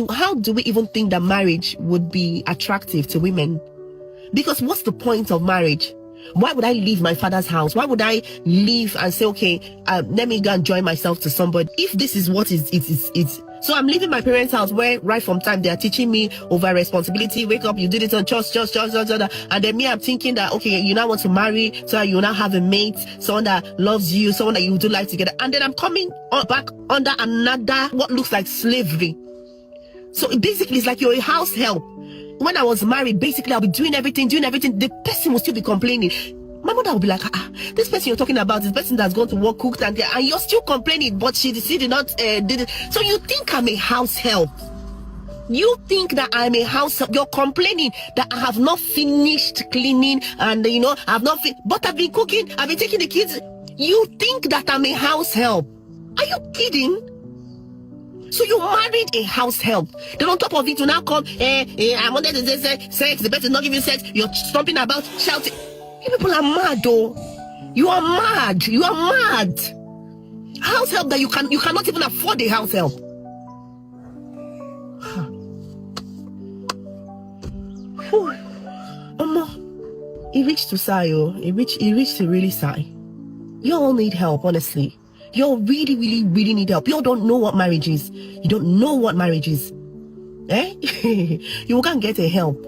how do we even think that marriage would be attractive to women? Because what's the point of marriage? Why would I leave my father's house? Why would I leave and say, okay, let me go and join myself to somebody? If this is what it's. So I'm leaving my parents' house where right from time they are teaching me over responsibility. Wake up, you did it on church. And then me, I'm thinking that, okay, you now want to marry, so you now have a mate, someone that loves you, someone that you do life together. And then I'm coming back under another, what looks like slavery. So basically, it's like you're a house help. When I was married, basically, I'll be doing everything. The person will still be complaining. My mother will be like, this person you're talking about, this person that's gone to work, cooked, and you're still complaining, but she did not did it. So you think I'm a house help? You think that I'm a house help? You're complaining that I have not finished cleaning, and I've not but I've been cooking, I've been taking the kids. You think that I'm a house help? Are you kidding? So you married a house help. Then on top of it, you now come, I wanted to say sex, the person is not giving sex, you're stomping about, shouting. You people are mad, though. You are mad. House help that you cannot even afford a house help. It reached to sigh, It reached to really sigh. You all need help, honestly. You all really, really, really need help. You all don't know what marriage is. You don't know what marriage is. You can get a help.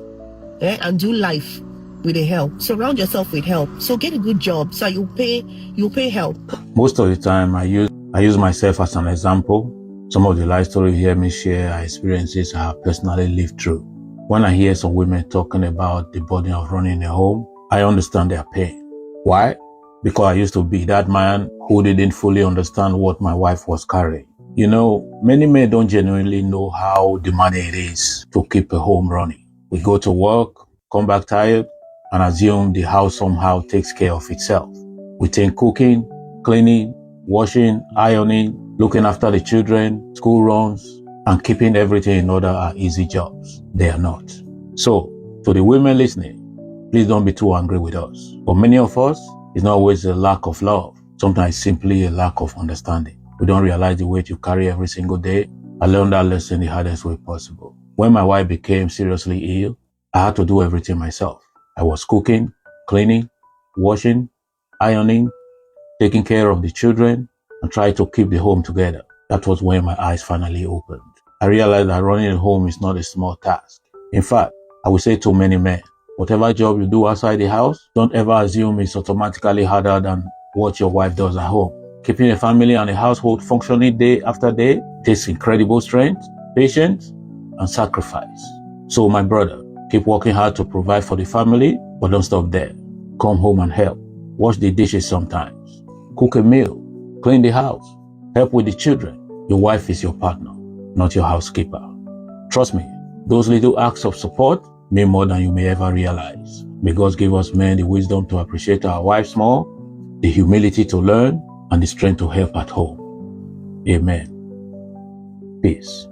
And do life with a help. Surround yourself with help. So get a good job so you'll pay help. Most of the time I use myself as an example. Some of the life stories you hear me share are experiences I have personally lived through. When I hear some women talking about the burden of running a home, I understand their pain. Why? Because I used to be that man who didn't fully understand what my wife was carrying. Many men don't genuinely know how demanding it is to keep a home running. We go to work, come back tired, and assume the house somehow takes care of itself. We think cooking, cleaning, washing, ironing, looking after the children, school runs, and keeping everything in order are easy jobs. They are not. So, to the women listening, please don't be too angry with us. For many of us, it's not always a lack of love. Sometimes simply a lack of understanding. We don't realize the weight you carry every single day. I learned that lesson the hardest way possible. When my wife became seriously ill, I had to do everything myself. I was cooking, cleaning, washing, ironing, taking care of the children, and trying to keep the home together. That was when my eyes finally opened. I realized that running a home is not a small task. In fact, I would say to many men, whatever job you do outside the house, don't ever assume it's automatically harder than what your wife does at home. Keeping a family and a household functioning day after day takes incredible strength, patience, and sacrifice. So my brother, keep working hard to provide for the family, but don't stop there. Come home and help. Wash the dishes sometimes. Cook a meal. Clean the house. Help with the children. Your wife is your partner, not your housekeeper. Trust me, those little acts of support mean more than you may ever realize. May God give us men the wisdom to appreciate our wives more, the humility to learn, and the strength to help at home. Amen. Peace.